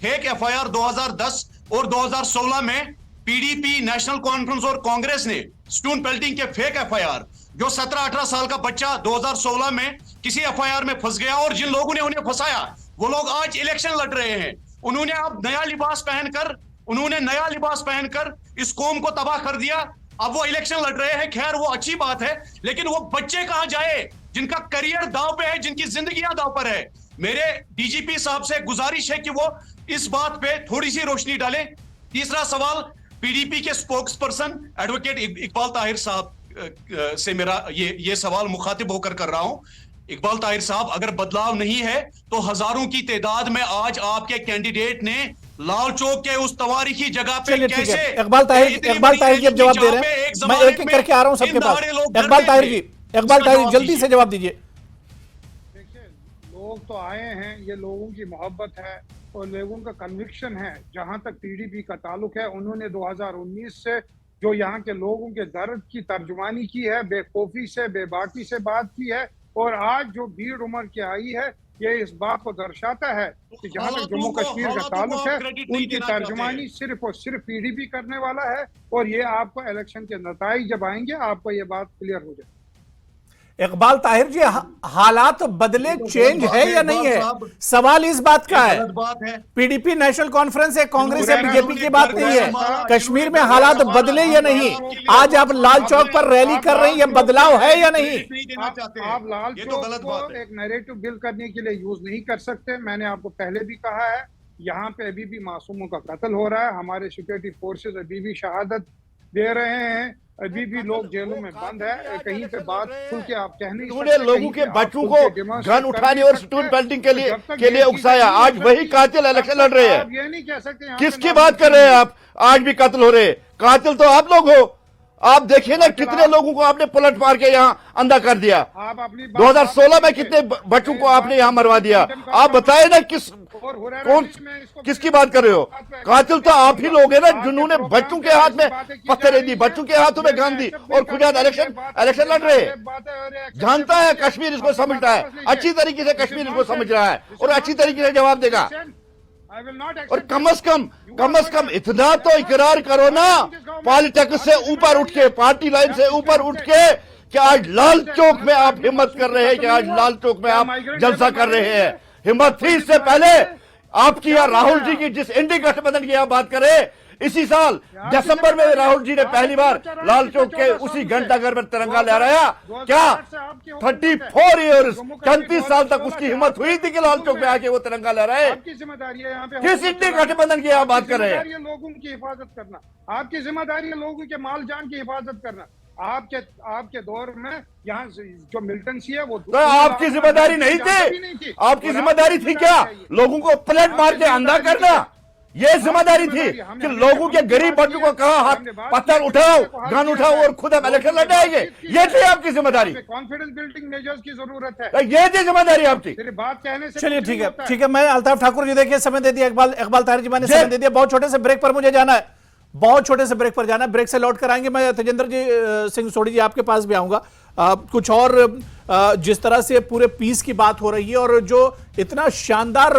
फेक एफआईआर 2010 और 2016 में पीडीपी, नेशनल कॉन्फ्रेंस और कांग्रेस ने स्टोन पेल्टिंग के फेक एफआईआर, जो 17-18 साल का बच्चा 2016 में किसी एफआईआर में फंस गया और जिन लोगों ने उन्हें फंसाया वो लोग आज इलेक्शन लड़ रहे हैं। उन्होंने अब नया लिबास पहनकर इस कौम को तबाह कर दिया। अब वो इलेक्शन लड़ रहे हैं। खैर वो अच्छी बात है, लेकिन वो बच्चे कहां जाए जिनका करियर दांव पे है, जिनकी जिंदगियां दांव पर है। मेरे डीजीपी साहब से गुजारिश है कि वो इस बात पे थोड़ी सी रोशनी डालें। तीसरा सवाल पीडीपी के spokes person advocate Iqbal Tahir साहब से मेरा ये सवाल मुखातिब होकर कर रहा हूं। इकबाल ताहिर साहब, अगर बदलाव नहीं है तो हजारों की तादाद में आज आपके कैंडिडेट ने लाल चौक के उस तवारीखी जगह पे कैसे। इकबाल ताहिर जी अब जवाब दे रहे हैं। मैं एक एक करके आ रहा हूं सबके पास। इकबाल ताहिर जी जल्दी से जवाब दीजिए। देखिए, लोग तो आए हैं, ये लोगों की मोहब्बत है और लोगों का कन्विक्शन है। जहां तक पीडीपी का ताल्लुक है, उन्होंने 2019 से जो यहाँ के लोगों के दर्द की तर्जुमानी की है, बेखौफी से बेबाकी से बात की है, और आज जो भीड़ उमड़ के आई है, ये इस बात को दर्शाता है कि जहां तक जम्मू कश्मीर का ताल्लुक है, उनकी तर्जुमानी सिर्फ और सिर्फ पीडीपी करने वाला है। और ये आपको इलेक्शन के नताइज जब आएंगे आपको ये बात क्लियर हो जाए। इकबाल ताहिर जी, हालात बदले, चेंज है या नहीं है? सवाल इस बात का है, पीडीपी, नेशनल कॉन्फ्रेंस है, कांग्रेस है, बीजेपी की बात नहीं है। कश्मीर में हालात बदले या नहीं? आज आप लाल चौक पर रैली कर रहे हैं, ये बदलाव है या नहीं? आप लाल चौक को एक नैरेटिव बिल्ड करने के लिए यूज नहीं कर सकते। मैंने आपको पहले भी कहा है, यहाँ पे अभी भी मासूमों का कत्ल हो रहा है। हमारे सिक्योरिटी फोर्सेस अभी भी शहादत दे रहे हैं, अभी भी लोग जेलों में बंद है। कहीं पे बात खुल के आप कह नहीं सकते। लोगों के बच्चों को गन उठाने और स्टोन पेल्टिंग के लिए उकसाया। आज वही कातिल इलेक्शन लड़ रहे हैं। आप ये नहीं कह सकते। किसकी बात कर रहे हैं आप? आज भी कत्ल हो रहे, कातिल तो आप लोग हो। आप देखिए ना, कितने लोगों को आपने पलट मार के यहाँ अंधा कर दिया। 2016 में कितने बच्चों को आपने यहाँ मरवा दिया। आप बताए ना किसकी बात कर रहे हो? कातिल तो आप ही लोग हैं ना, जिन्होंने बच्चों के हाथ में पत्थरें दी, बच्चों के हाथों में गांधी और खुद इलेक्शन लड़ रहे हैं। जानता है कश्मीर इसको समझता है, अच्छी तरीके से कश्मीर इसको समझ रहा है और अच्छी तरीके से जवाब देगा। और कम से कम इतना तो इकरार करो ना, पॉलिटिक्स से ऊपर उठ के, पार्टी लाइन से ऊपर उठ के, कि आज लाल चौक में आप हिम्मत कर रहे हैं, कि आज लाल चौक में आप जलसा कर रहे हैं। हिम्मत थी इससे पहले आपकी या राहुल जी की, जिस इंडी गठबंधन की आप बात करें, इसी साल दिसंबर में राहुल जी ने पहली बार लाल चौक के उसी घंटाघर पर तिरंगा लहराया। क्या 34 ईयर्स 34 साल तक उसकी हिम्मत हुई थी कि लाल चौक में आके वो तिरंगा लहराए? आपकी जिम्मेदारी है यहाँ पे किस इंडी गठबंधन की आप बात कर रहे हैं? लोगों की हिफाजत करना आपकी जिम्मेदारी है, लोगों के माल जान की हिफाजत करना। आपके दौर में यहाँ जो मिलिटेंसी है वो तो आपकी जिम्मेदारी नहीं थी? आपकी जिम्मेदारी थी क्या लोगों को प्लेट मार के अंधा करना? ये जिम्मेदारी थी कि लोगों के गरीब बच्चों को कहा हाथ पत्थर उठाओ, गन उठाओ और खुद हम इलेक्शन लड़ाएंगे, ये थी आपकी जिम्मेदारी। कॉन्फिडेंस बिल्डिंग मेजर्स की जरूरत है, ये थी जिम्मेदारी आपकी। बात कहने से चलिए ठीक है। मैं अल्ताफ ठाकुर जी देखिए समय दे दिया, इकबाल ताहिर जी मैंने समय दे दिया। बहुत छोटे से ब्रेक पर मुझे जाना है, बहुत छोटे से ब्रेक पर जाना है। ब्रेक से लौट कर आएंगे। मैं तेजेंद्र जी सिंह सोढ़ी जी आपके पास भी आऊंगा। कुछ और जिस तरह से पूरे पीस की बात हो रही है और जो इतना शानदार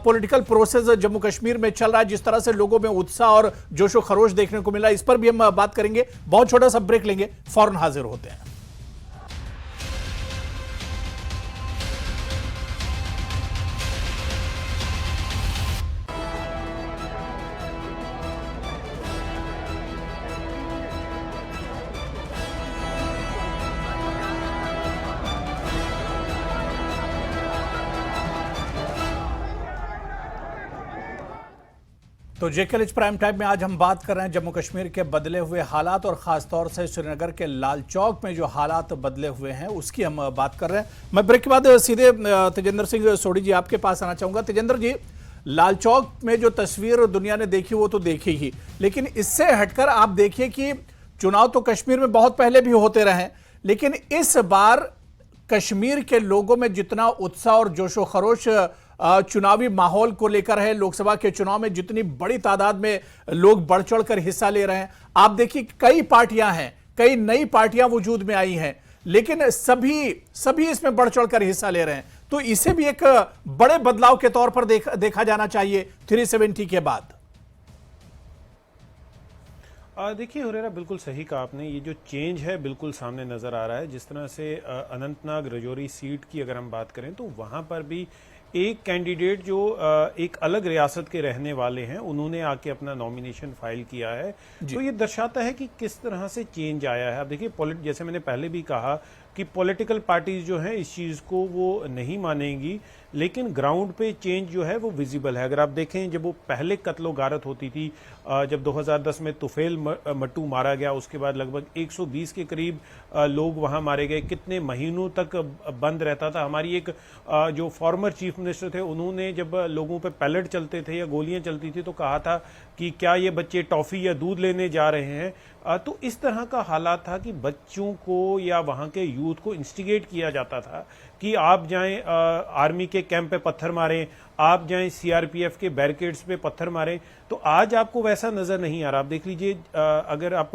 पॉलिटिकल प्रोसेस जम्मू कश्मीर में चल रहा है, जिस तरह से लोगों में उत्साह और जोशो खरोश देखने को मिला, इस पर भी हम बात करेंगे। बहुत छोटा सा ब्रेक लेंगे, फौरन हाजिर होते हैं। तो जेकेएलएच प्राइम टाइम में आज हम बात कर रहे हैं जम्मू कश्मीर के बदले हुए हालात और खासतौर से श्रीनगर के लाल चौक में जो हालात बदले हुए हैं उसकी हम बात कर रहे हैं। मैं ब्रेक के बाद सीधे तेजेंद्र सिंह सोढ़ी जी आपके पास आना चाहूंगा। तेजेंद्र जी, लाल चौक में जो तस्वीर दुनिया ने देखी वो तो देखी ही, लेकिन इससे हटकर आप देखिए कि चुनाव तो कश्मीर में बहुत पहले भी होते रहे, लेकिन इस बार कश्मीर के लोगों में जितना उत्साह और जोशो खरोश चुनावी माहौल को लेकर है, लोकसभा के चुनाव में जितनी बड़ी तादाद में लोग बढ़ चढ़कर हिस्सा ले रहे हैं, आप देखिए कई पार्टियां हैं, कई नई पार्टियां वजूद में आई हैं, लेकिन सभी इसमें बढ़ चढ़कर हिस्सा ले रहे हैं। तो इसे भी एक बड़े बदलाव के तौर पर देखा जाना चाहिए 370 के बाद। देखिए हुरेरा, बिल्कुल सही कहा आपने। ये जो चेंज है बिल्कुल सामने नज़र आ रहा है। जिस तरह से अनंतनाग रजौरी सीट की अगर हम बात करें तो वहाँ पर भी एक कैंडिडेट जो एक अलग रियासत के रहने वाले हैं, उन्होंने आके अपना नॉमिनेशन फाइल किया है। तो ये दर्शाता है कि किस तरह से चेंज आया है। अब देखिए, जैसे मैंने पहले भी कहा कि पॉलिटिकल पार्टीज जो हैं इस चीज़ को वो नहीं मानेंगी, लेकिन ग्राउंड पे चेंज जो है वो विजिबल है। अगर आप देखें, जब वो पहले कत्लो गारत होती थी, जब 2010 में तुफेल मट्टू मारा गया, उसके बाद लगभग 120 के करीब लोग वहाँ मारे गए, कितने महीनों तक बंद रहता था। हमारी एक जो फॉर्मर चीफ मिनिस्टर थे, उन्होंने जब लोगों पे पैलेट चलते थे या गोलियां चलती थी तो कहा था कि क्या ये बच्चे टॉफ़ी या दूध लेने जा रहे हैं। तो इस तरह का हालात था कि बच्चों को या वहाँ के यूथ को इंस्टिगेट किया जाता था कि आप जाएं आर्मी के कैंप पे पत्थर मारें, आप जाएं सीआरपीएफ के बैरिकेड्स पे पत्थर मारें। तो आज आपको वैसा नज़र नहीं आ रहा। आप देख लीजिए, अगर आप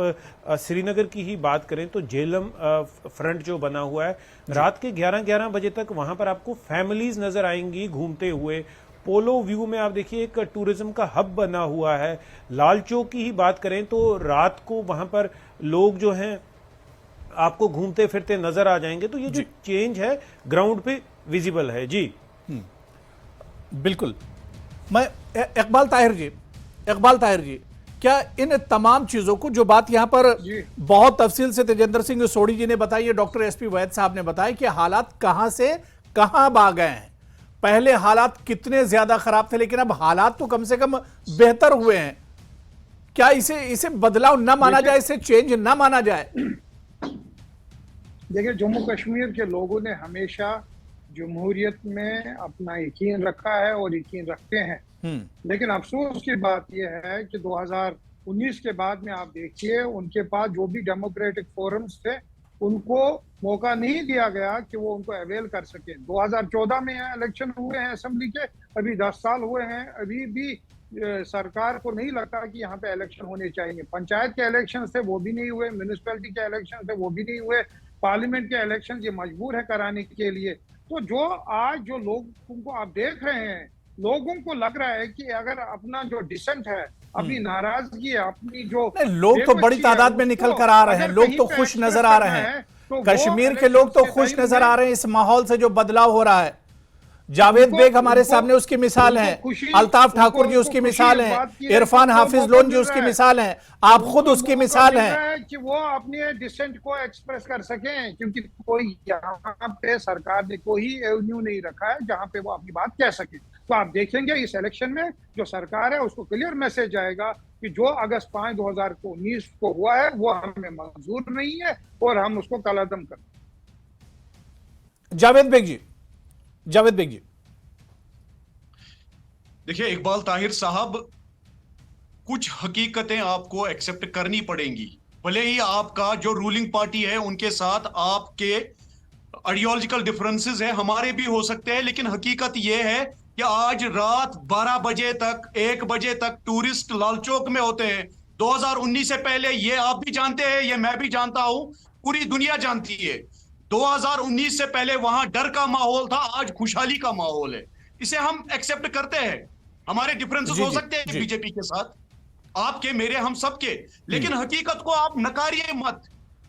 श्रीनगर की ही बात करें तो झेलम फ्रंट जो बना हुआ है, रात के 11-11 बजे तक वहाँ पर आपको फैमिलीज नज़र आएंगी घूमते हुए। पोलो व्यू में आप देखिए एक टूरिज्म का हब बना हुआ है। लाल चौक की ही बात करें तो रात को वहाँ पर लोग जो हैं आपको घूमते फिरते नजर आ जाएंगे। तो ये जो चेंज है ग्राउंड पे विजिबल है। जी बिल्कुल। मैं इकबाल ताहिर जी, क्या इन तमाम चीजों को, जो बात यहां पर बहुत तफसील से तेजेंद्र सिंह सोढ़ी जी ने बताई है, डॉक्टर एसपी वैद साहब ने बताया कि हालात कहां से कहां आ गए हैं। पहले हालात कितने ज्यादा खराब थे, लेकिन अब हालात तो कम से कम बेहतर हुए हैं। क्या इसे बदलाव ना माना जाए, इसे चेंज ना माना जाए? देखिए, जम्मू कश्मीर के लोगों ने हमेशा जमहूरियत में अपना यकीन रखा है और यकीन रखते हैं, लेकिन अफसोस की बात यह है कि 2019 के बाद में आप देखिए, उनके पास जो भी डेमोक्रेटिक फोरम्स थे उनको मौका नहीं दिया गया कि वो उनको अवेल कर सके। 2014 में इलेक्शन हुए हैं असेंबली के, अभी 10 साल हुए हैं, अभी भी सरकार को नहीं लगता कि यहाँ पे इलेक्शन होने चाहिए। पंचायत के इलेक्शन थे वो भी नहीं हुए, म्यूनिसिपैलिटी के इलेक्शन थे वो भी नहीं हुए, पार्लियामेंट के इलेक्शन ये मजबूर है कराने के लिए। तो जो आज जो लोगों को आप देख रहे हैं, लोगों को लग रहा है कि अगर अपना जो डिसेंट है, अपनी नाराजगी है, अपनी जो लोग तो बड़ी तादाद में निकल कर आ रहे हैं, लोग तो खुश नजर आ रहे हैं, कश्मीर के लोग तो खुश नजर आ रहे हैं इस माहौल से जो बदलाव हो रहा है। जावेद बेग हमारे सामने उसकी मिसाल है, अल्ताफ ठाकुर जी उसकी मिसाल है, इरफान हाफिज लोन जी उसकी मिसाल है, आप खुद उसकी मिसाल हैं कि वो अपने डिसेंट को एक्सप्रेस कर सकें, क्योंकि कोई यहाँ पे सरकार ने कोई एवेन्यू नहीं रखा है जहाँ पे वो अपनी बात कह सके। तो आप देखेंगे इस इलेक्शन में जो सरकार है उसको क्लियर मैसेज आएगा कि जो अगस्त 5, 2019 को हुआ है वो हमें मंजूर नहीं है और हम उसको कलअदम कर। जावेद बेग जी, जावेद बेग जी, देखिए इकबाल ताहिर साहब, कुछ हकीकतें आपको एक्सेप्ट करनी पड़ेंगी। भले ही आपका जो रूलिंग पार्टी है उनके साथ आपके आइडियोलॉजिकल डिफरेंसेस है, हमारे भी हो सकते हैं, लेकिन हकीकत यह है कि आज रात 12 बजे तक 1 बजे तक टूरिस्ट लाल चौक में होते हैं। 2019 से पहले, ये आप भी जानते हैं, ये मैं भी जानता हूं, पूरी दुनिया जानती है, 2019 से पहले वहां डर का माहौल था, आज खुशहाली का माहौल है। इसे हम एक्सेप्ट करते हैं। हमारे डिफरेंसेस हो सकते हैं बीजेपी के साथ, आपके, मेरे, हम सबके, लेकिन हकीकत को आप नकारिए मत,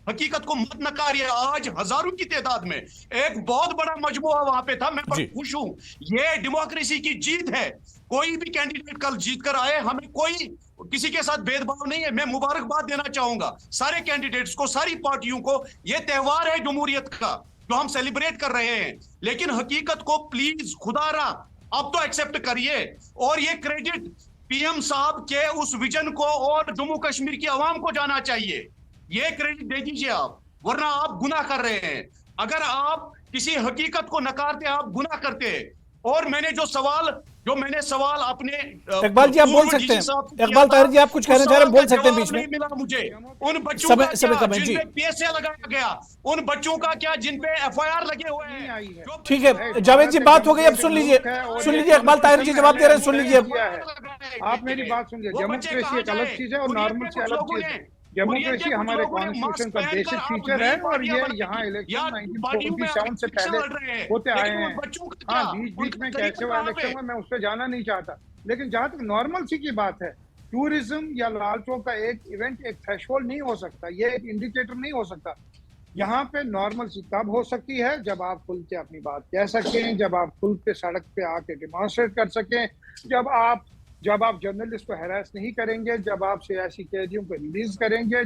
हकीकत को मत नकारिए। आज हजारों की तादाद में एक बहुत बड़ा मजमुआ वहां पे था, मैं बड़ा खुश हूं। ये डेमोक्रेसी की जीत है। कोई भी कैंडिडेट कल जीत कर आए, हमें कोई किसी के साथ भेदभाव नहीं है। मैं मुबारकबाद देना चाहूंगा सारे कैंडिडेट्स को, सारी पार्टियों को। यह त्योहार है जमहूरियत का जो हम सेलिब्रेट कर रहे हैं, लेकिन हकीकत को प्लीज खुदारा अब तो एक्सेप्ट करिए। और ये क्रेडिट पीएम साहब के उस विजन को और जम्मू कश्मीर की आवाम को जाना चाहिए। ये क्रेडिट दे दीजिए आप, वरना आप गुनाह कर रहे हैं। अगर आप किसी हकीकत को नकारते, आप गुनाह करते। और मैंने जो सवाल अपने इकबाल जी आप बोल सकते हैं, इकबाल ताहिर जी आप कुछ कहना चाह रहे हैं, बोल सकते हैं बीच में। मिला मुझे उन बच्चों का क्या जिन पे पैसे लगाया गया, उन बच्चों का क्या जिन पे एफआईआर लगे हुए हैं। ठीक है जावेद जी, बात हो गई, अब सुन लीजिए इकबाल ताहिर जी जवाब दे रहे हैं, सुन लीजिए। आप मेरी बात सुनिए। डेमोक्रेसी एक अलग चीज है और नॉर्मल से अलग चीज है। डेमोक्रेसी हमारे कॉन्स्टिट्यूशन का बेसिक फीचर है और ये यहाँ इलेक्शन 1947 से पहले होते आए हैं। हाँ, बीच में कैसे हुआ इलेक्शन हुआ मैं उस पर जाना नहीं चाहता, लेकिन जहां तक नॉर्मल सी की बात है, टूरिज्म या लाल चौक का एक इवेंट एक थ्रेशोल्ड नहीं हो सकता, ये एक इंडिकेटर नहीं हो सकता। यहाँ पे नॉर्मल सी तब हो सकती है जब आप खुल के अपनी बात कह सकें, जब आप खुल के सड़क पे आके डिमॉन्स्ट्रेट कर सकें, जब आप जर्नलिस्ट को हैरेस नहीं करेंगे, जब आप सियासी कैदियों को रिलीज करेंगे,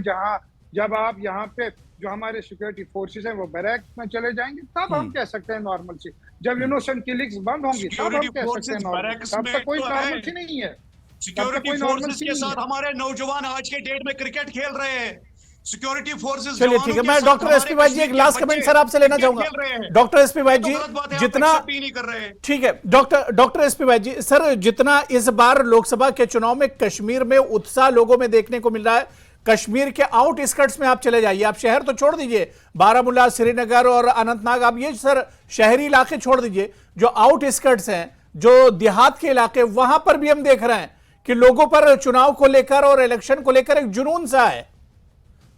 जब आप यहाँ पे जो हमारे सिक्योरिटी फोर्सेस हैं वो बैरक्स में चले जाएंगे, तब हम कह सकते हैं नॉर्मल सी। जब इनोसेंट किलिंग्स बंद होंगी तब हम कह सकते हैं नॉर्मल। तब तक कोई नॉर्मल सी नहीं है। सिक्योरिटी फोर्सेस के साथ हमारे नौजवान आज के डेट में क्रिकेट खेल रहे हैं। सिक्योरिटी फोर्सेस, चलिए ठीक है, मैं डॉक्टर एसपी वाई जी एक लास्ट कमेंट सर आपसे लेना चाहूंगा। डॉक्टर एसपी वाई जी, जितना ठीक है डॉक्टर एसपी वाई जी सर, जितना इस बार लोकसभा के चुनाव में कश्मीर में उत्साह लोगों में देखने को मिल रहा है, कश्मीर के आउटस्कर्ट्स में आप चले जाइए, आप शहर तो छोड़ दीजिए, बारामूला, श्रीनगर और अनंतनाग, आप ये सर शहरी इलाके छोड़ दीजिए, जो आउटस्कर्ट्स हैं, जो देहात के इलाके, वहां पर भी हम देख रहे हैं कि लोगों पर चुनाव को लेकर और इलेक्शन को लेकर एक जुनून सा है।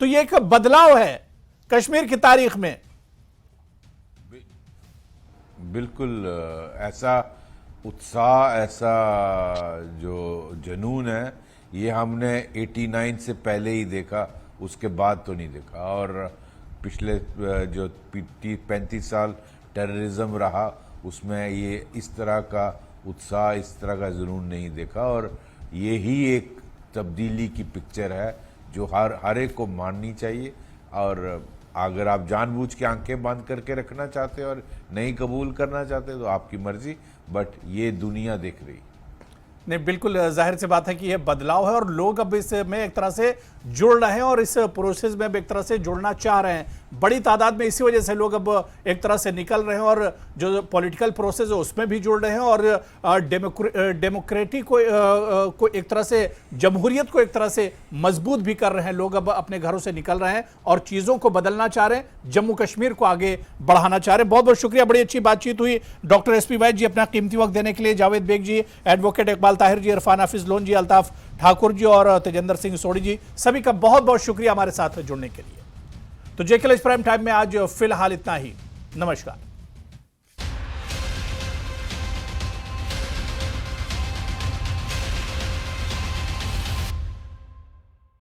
तो ये एक बदलाव है कश्मीर की तारीख में। बिल्कुल ऐसा उत्साह, ऐसा जो जुनून है, ये हमने 89 से पहले ही देखा, उसके बाद तो नहीं देखा। और पिछले जो 35 साल टेररिज्म रहा, उसमें ये इस तरह का उत्साह, इस तरह का जुनून नहीं देखा। और ये ही एक तब्दीली की पिक्चर है जो हर एक को माननी चाहिए। और अगर आप जानबूझ के आंखें बंद करके रखना चाहते हो और नहीं कबूल करना चाहते तो आपकी मर्जी, बट ये दुनिया देख रही। नहीं, बिल्कुल जाहिर सी बात है कि यह बदलाव है और लोग अब इसमें एक तरह से जुड़ रहे हैं और इस प्रोसेस में अब एक तरह से जुड़ना चाह रहे हैं बड़ी तादाद में। इसी वजह से लोग अब एक तरह से निकल रहे हैं और जो पॉलिटिकल प्रोसेस है उसमें भी जुड़ रहे हैं और डेमोक्रेटिक को एक तरह से, जमहूरियत को एक तरह से मजबूत भी कर रहे हैं। लोग अब अपने घरों से निकल रहे हैं और चीज़ों को बदलना चाह रहे हैं, जम्मू कश्मीर को आगे बढ़ाना चाह रहे हैं। बहुत बहुत शुक्रिया, बड़ी अच्छी बातचीत हुई। डॉक्टर एसपी वाइद जी अपना कीमती वक्त देने के लिए, जावेद बेग जी, एडवोकेट इकबाल ताहिर जी, इरफान हाफिज लोन जी, अल्ताफ ठाकुर जी और तेजेंद्र सिंह सोढ़ी जी, सभी का बहुत बहुत शुक्रिया हमारे साथ जुड़ने के लिए। तो जेके प्राइम टाइम में आज फिलहाल इतना ही। नमस्कार।